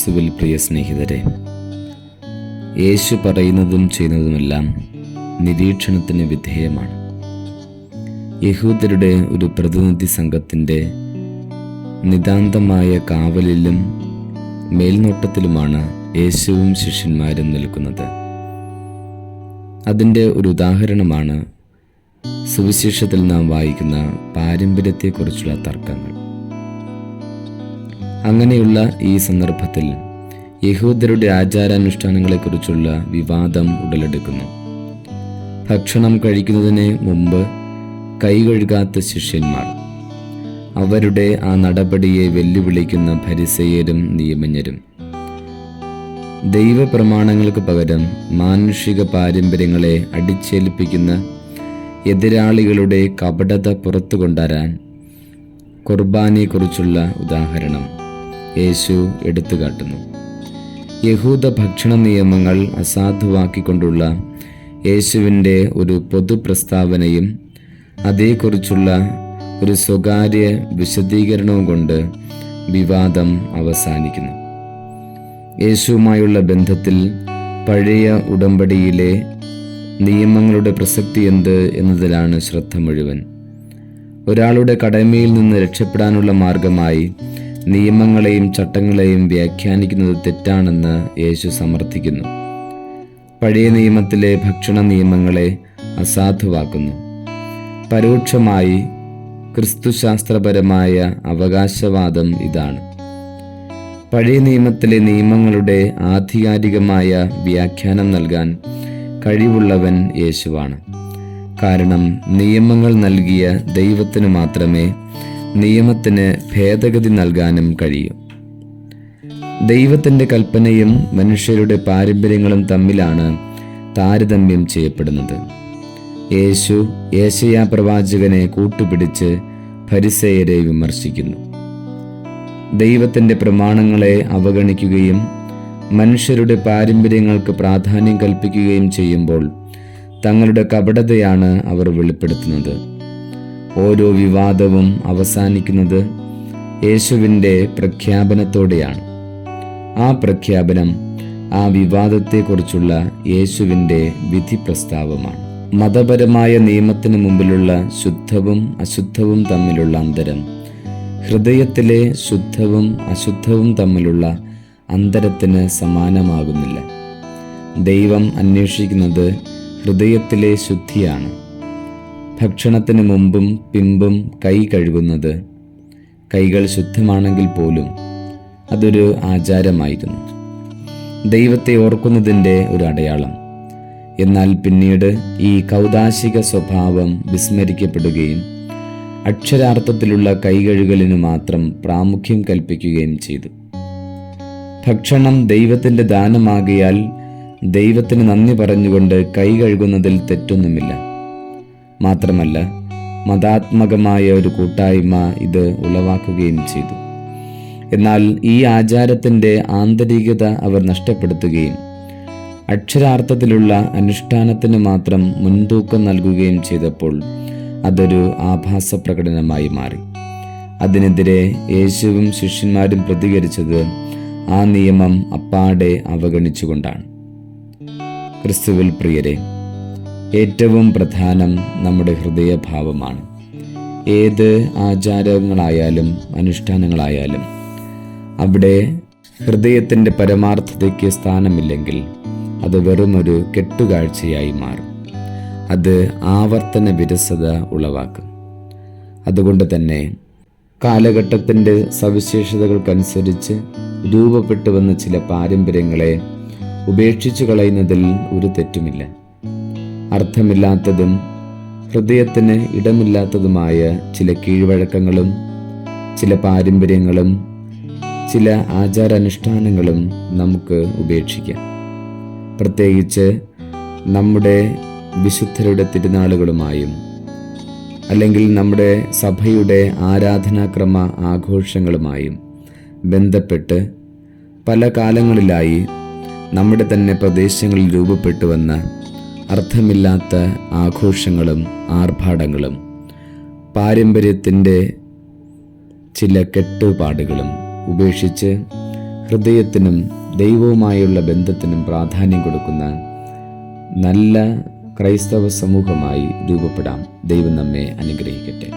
ക്രിസ്തുവിൽ പ്രിയ സ്നേഹിതരെ, യേശു പറയുന്നതും ചെയ്യുന്നതുമെല്ലാം നിരീക്ഷണത്തിന് വിധേയമാണ്. യഹൂദരുടെ ഒരു പ്രതിനിധി സംഘത്തിൻ്റെ നിതാന്തമായ കാവലിലും മേൽനോട്ടത്തിലുമാണ് യേശുവും ശിഷ്യന്മാരും നിൽക്കുന്നത്. അതിൻ്റെ ഒരു ഉദാഹരണമാണ് സുവിശേഷത്തിൽ നാം വായിക്കുന്ന പാരമ്പര്യത്തെക്കുറിച്ചുള്ള തർക്കങ്ങൾ. അങ്ങനെയുള്ള ഈ സന്ദർഭത്തിൽ യഹൂദരുടെ ആചാരാനുഷ്ഠാനങ്ങളെക്കുറിച്ചുള്ള വിവാദം ഉടലെടുക്കുന്നു. ഭക്ഷണം കഴിക്കുന്നതിന് മുമ്പ് കൈ കഴുകാത്ത ശിഷ്യന്മാർ, അവരുടെ ആ നടപടിയെ വെല്ലുവിളിക്കുന്ന ഫരിസേയരും നിയമജ്ഞരും, ദൈവപ്രമാണങ്ങൾക്ക് പകരം മാനുഷിക പാരമ്പര്യങ്ങളെ അടിച്ചേൽപ്പിക്കുന്ന എതിരാളികളുടെ കപടത പുറത്തു കൊണ്ടുവരാൻ കുർബാനയെക്കുറിച്ചുള്ള ഉദാഹരണം യേശു എടുത്തുകാട്ടുന്നു. യഹൂദ ഭക്ഷണ നിയമങ്ങൾ അസാധുവാക്കിക്കൊണ്ടുള്ള യേശുവിൻ്റെ ഒരു പൊതുപ്രസ്താവനയും അതേക്കുറിച്ചുള്ള ഒരു സ്വകാര്യ വിശദീകരണവും കൊണ്ട് വിവാദം അവസാനിക്കുന്നു. യേശുവുമായുള്ള ബന്ധത്തിൽ പഴയ ഉടമ്പടിയിലെ നിയമങ്ങളുടെ പ്രസക്തി എന്ത് എന്നതിലാണ് ശ്രദ്ധ മുഴുവൻ. ഒരാളുടെ കടമയിൽ നിന്ന് രക്ഷപ്പെടാനുള്ള മാർഗമായി നിയമങ്ങളെയും ചട്ടങ്ങളെയും വ്യാഖ്യാനിക്കുന്നത് തെറ്റാണെന്ന് യേശു സമർത്ഥിക്കുന്നു. പഴയ നിയമത്തിലെ ഭക്ഷണ നിയമങ്ങളെ അസാധുവാക്കുന്നു. പരോക്ഷമായി ക്രിസ്തുശാസ്ത്രപരമായ അവകാശവാദം ഇതാണ്: പഴയ നിയമത്തിലെ നിയമങ്ങളുടെ ആധികാരികമായ വ്യാഖ്യാനം നൽകാൻ കഴിവുള്ളവൻ യേശുവാണ്. കാരണം നിയമങ്ങൾ നൽകിയ ദൈവത്തിന് മാത്രമേ നിയമത്തിന് ഭേദഗതി നൽകാനും കഴിയൂ. ദൈവത്തിൻ്റെ കൽപ്പനയും മനുഷ്യരുടെ പാരമ്പര്യങ്ങളും തമ്മിലാണ് താരതമ്യം ചെയ്യപ്പെടുന്നത്. യേശു യേശയ്യാ പ്രവാചകനെ കൂട്ടുപിടിച്ച് ഫരിസേയരെ വിമർശിക്കുന്നു. ദൈവത്തിൻ്റെ പ്രമാണങ്ങളെ അവഗണിക്കുകയും മനുഷ്യരുടെ പാരമ്പര്യങ്ങൾക്ക് പ്രാധാന്യം കൽപ്പിക്കുകയും ചെയ്യുമ്പോൾ തങ്ങളുടെ കപടതയാണ് അവർ വെളിപ്പെടുത്തുന്നത്. ഓരോ വിവാദവും അവസാനിക്കുന്നത് യേശുവിൻ്റെ പ്രഖ്യാപനത്തോടെയാണ്. ആ പ്രഖ്യാപനം ആ വിവാദത്തെക്കുറിച്ചുള്ള യേശുവിൻ്റെ വിധി പ്രസ്താവമാണ്. മതപരമായ നിയമത്തിന് മുമ്പിലുള്ള ശുദ്ധവും അശുദ്ധവും തമ്മിലുള്ള അന്തരം ഹൃദയത്തിലെ ശുദ്ധവും അശുദ്ധവും തമ്മിലുള്ള അന്തരത്തിന് സമാനമാകുന്നില്ല. ദൈവം അന്വേഷിക്കുന്നത് ഹൃദയത്തിലെ ശുദ്ധിയാണ്. ഭക്ഷണത്തിന് മുമ്പും പിമ്പും കൈ കഴുകുന്നത്, കൈകൾ ശുദ്ധമാണെങ്കിൽ പോലും അതൊരു ആചാരമായിരുന്നു, ദൈവത്തെ ഓർക്കുന്നതിൻ്റെ ഒരു അടയാളം. എന്നാൽ പിന്നീട് ഈ കൗദാശിക സ്വഭാവം വിസ്മരിക്കപ്പെടുകയും അക്ഷരാർത്ഥത്തിലുള്ള കൈകഴുകലിന് മാത്രം പ്രാമുഖ്യം കൽപ്പിക്കുകയും ചെയ്തു. ഭക്ഷണം ദൈവത്തിൻ്റെ ദാനമാകിയാൽ ദൈവത്തിന് നന്ദി പറഞ്ഞുകൊണ്ട് കൈ കഴുകുന്നതിൽ തെറ്റൊന്നുമില്ല. മാത്രമല്ല, മതാത്മകമായ ഒരു കൂട്ടായ്മ ഇത് ഉളവാക്കുകയും ചെയ്തു. എന്നാൽ ഈ ആചാരത്തിൻ്റെ ആന്തരികത അവർ നഷ്ടപ്പെടുത്തുകയും അക്ഷരാർത്ഥത്തിലുള്ള അനുഷ്ഠാനത്തിന് മാത്രം മുൻതൂക്കം നൽകുകയും ചെയ്തപ്പോൾ അതൊരു ആഭാസ പ്രകടനമായി മാറി. അതിനെതിരെ യേശുവും ശിഷ്യന്മാരും പ്രതികരിച്ചത് ആ നിയമം അപ്പാടെ അവഗണിച്ചുകൊണ്ടാണ്. ക്രിസ്തുവിൽ പ്രിയരെ, ഏറ്റവും പ്രധാനം നമ്മുടെ ഹൃദയഭാവമാണ്. ഏത് ആചാരങ്ങളായാലും അനുഷ്ഠാനങ്ങളായാലും അവിടെ ഹൃദയത്തിൻ്റെ പരമാർത്ഥതയ്ക്ക് സ്ഥാനമില്ലെങ്കിൽ അത് വെറുമൊരു കെട്ടുകാഴ്ചയായി മാറും. അത് ആവർത്തന വിരസത ഉളവാക്കും. അതുകൊണ്ട് തന്നെ കാലഘട്ടത്തിൻ്റെ സവിശേഷതകൾക്കനുസരിച്ച് രൂപപ്പെട്ടു വന്ന ചില പാരമ്പര്യങ്ങളെ ഉപേക്ഷിച്ചു കളയുന്നതിൽ ഒരു തെറ്റുമില്ല. അർത്ഥമില്ലാത്തതും ഹൃദയത്തിന് ഇടമില്ലാത്തതുമായ ചില കീഴ്വഴക്കങ്ങളും ചില പാരമ്പര്യങ്ങളും ചില ആചാരാനുഷ്ഠാനങ്ങളും നമുക്ക് ഉപേക്ഷിക്കാം. പ്രത്യേകിച്ച് നമ്മുടെ വിശുദ്ധരുടെ തിരുനാളുകളുമായും അല്ലെങ്കിൽ നമ്മുടെ സഭയുടെ ആരാധനാക്രമ ആഘോഷങ്ങളുമായും ബന്ധപ്പെട്ട് പല കാലങ്ങളിലായി നമ്മുടെ തന്നെ പ്രദേശങ്ങളിൽ രൂപപ്പെട്ടു വന്ന അർത്ഥമില്ലാത്ത ആഘോഷങ്ങളും ആർഭാടങ്ങളും പാരമ്പര്യത്തിൻ്റെ ചില കെട്ടുപാടുകളും ഉപേക്ഷിച്ച് ഹൃദയത്തിനും ദൈവവുമായുള്ള ബന്ധത്തിനും പ്രാധാന്യം കൊടുക്കുന്ന നല്ല ക്രൈസ്തവ സമൂഹമായി രൂപപ്പെടാം. ദൈവം നമ്മെ അനുഗ്രഹിക്കട്ടെ.